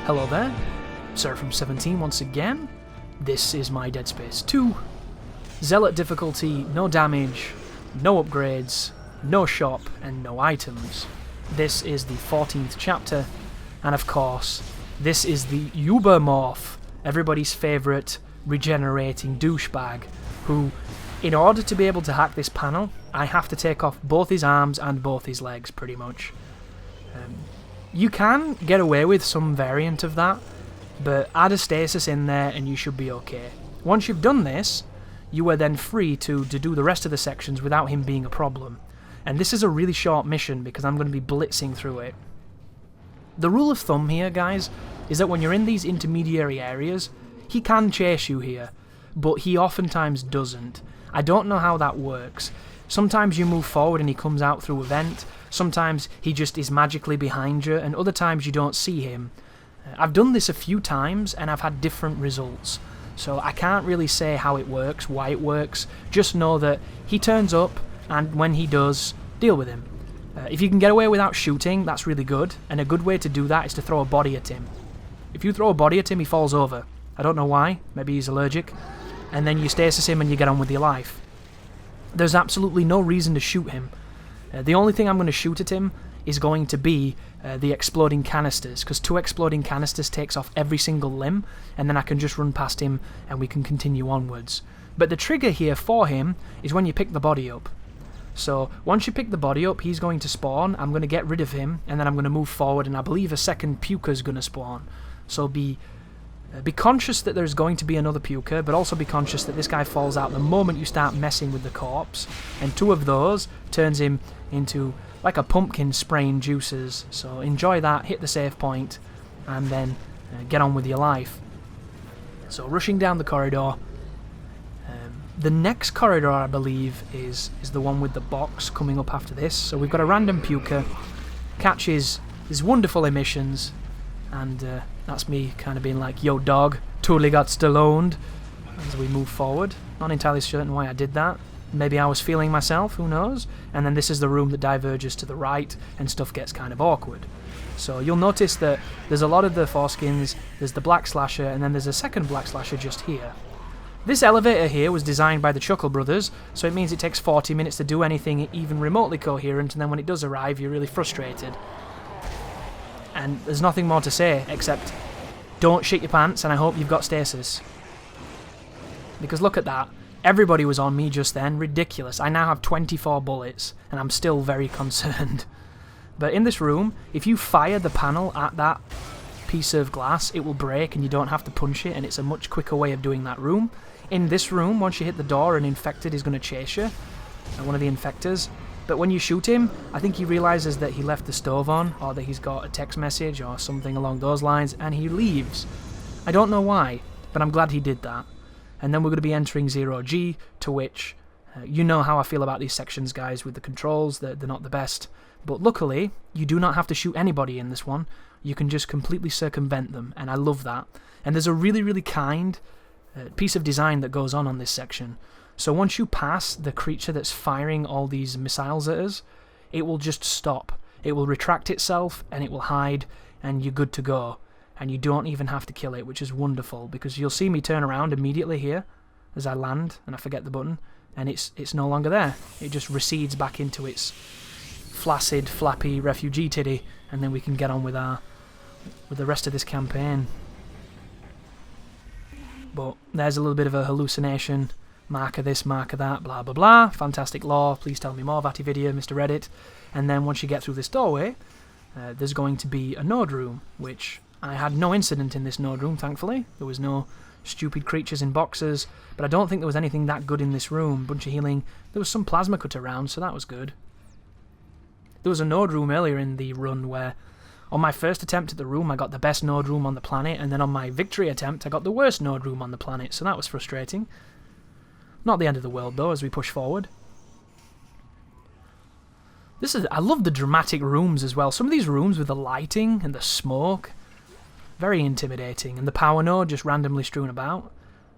Hello there, Seraphim17 once again. This is my Dead Space 2. Zealot difficulty, no damage, no upgrades, no shop, and no items. This is the 14th chapter, and of course, this is the Ubermorph, everybody's favourite regenerating douchebag, who, in order to be able to hack this panel, I have to take off both his arms and both his legs, pretty much. You can get away with some variant of that, but add a stasis in there and you should be okay. Once you've done this, you are then free to do the rest of the sections without him being a problem. And this is a really short mission because I'm going to be blitzing through it. The rule of thumb here, guys, is that when you're in these intermediary areas, he can chase you here, but he oftentimes doesn't. I don't know how that works. Sometimes you move forward and he comes out through a vent, sometimes he just is magically behind you, and other times you don't see him. I've done this a few times and I've had different results, so I can't really say how it works, why it works, just know that he turns up, and when he does, deal with him. If you can get away without shooting, that's really good, and a good way to do that is to throw a body at him. If you throw a body at him, he falls over. I don't know why, maybe he's allergic, and then you stasis him and you get on with your life. There's absolutely no reason to shoot him. The only thing I'm going to shoot at him is going to be the exploding canisters, because 2 exploding canisters takes off every single limb, and then I can just run past him and we can continue onwards. But the trigger here for him is when you pick the body up. So once you pick the body up, he's going to spawn, I'm going to get rid of him, and then I'm going to move forward, and I believe a second puker's going to spawn. So be conscious that there's going to be another puker, but also be conscious that this guy falls out the moment you start messing with the corpse, and 2 of those turns him into like a pumpkin spraying juices. So enjoy that, hit the save point, and then get on with your life. So rushing down the corridor. The next corridor, I believe, is the one with the box coming up after this. So we've got a random puker, catches his wonderful emissions, and that's me kind of being like, yo dog, totally got Stalloned, as we move forward. Not entirely certain why I did that. Maybe I was feeling myself, who knows? And then this is the room that diverges to the right, and stuff gets kind of awkward. So you'll notice that there's a lot of the foreskins, there's the black slasher, and then there's a second black slasher just here. This elevator here was designed by the Chuckle Brothers, so it means it takes 40 minutes to do anything even remotely coherent, and then when it does arrive, you're really frustrated. And there's nothing more to say, except don't shit your pants, and I hope you've got stasis. Because look at that. Everybody was on me just then. Ridiculous. I now have 24 bullets, and I'm still very concerned. But in this room, if you fire the panel at that piece of glass, it will break, and you don't have to punch it, and it's a much quicker way of doing that room. In this room, once you hit the door, an infected is going to chase you. One of the infectors. But when you shoot him, I think he realises that he left the stove on, or that he's got a text message or something along those lines, and he leaves. I don't know why, but I'm glad he did that. And then we're going to be entering 0G, to which, you know how I feel about these sections, guys, with the controls, they're not the best. But luckily, you do not have to shoot anybody in this one. You can just completely circumvent them, and I love that. And there's a really, really kind piece of design that goes on this section. So once you pass the creature that's firing all these missiles at us, it will just stop. It will retract itself, and it will hide, and you're good to go. And you don't even have to kill it, which is wonderful, because you'll see me turn around immediately here as I land, and I forget the button, and it's no longer there. It just recedes back into its flaccid, flappy refugee titty, and then we can get on with the rest of this campaign. But there's a little bit of a hallucination. Marker this, marker that, blah blah blah. Fantastic lore, please tell me more, VatiVidya, Mr. Reddit. And then once you get through this doorway, there's going to be a node room, which I had no incident in this node room, thankfully. There was no stupid creatures in boxes, but I don't think there was anything that good in this room. Bunch of healing. There was some plasma cut around, so that was good. There was a node room earlier in the run where, on my first attempt at the room, I got the best node room on the planet, and then on my victory attempt, I got the worst node room on the planet, so that was frustrating. Not the end of the world, though, as we push forward. I love the dramatic rooms as well. Some of these rooms with the lighting and the smoke, very intimidating, and the power node just randomly strewn about.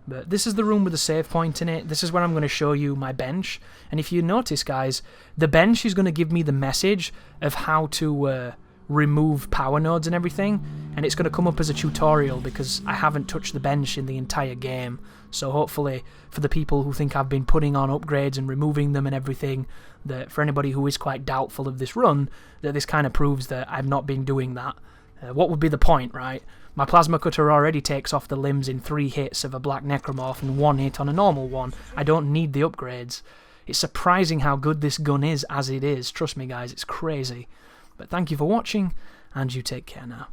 But this is the room with the save point in it. This is where I'm going to show you my bench. And if you notice, guys, the bench is going to give me the message of how to remove power nodes and everything, and it's going to come up as a tutorial because I haven't touched the bench in the entire game. So hopefully for the people who think I've been putting on upgrades and removing them and everything, that for anybody who is quite doubtful of this run, that this kind of proves that I've not been doing that. What would be the point, right? My plasma cutter already takes off the limbs in 3 hits of a black necromorph and 1 hit on a normal one. I don't need the upgrades. It's surprising how good this gun is as it is. Trust me guys, it's crazy. But thank you for watching, and you take care now.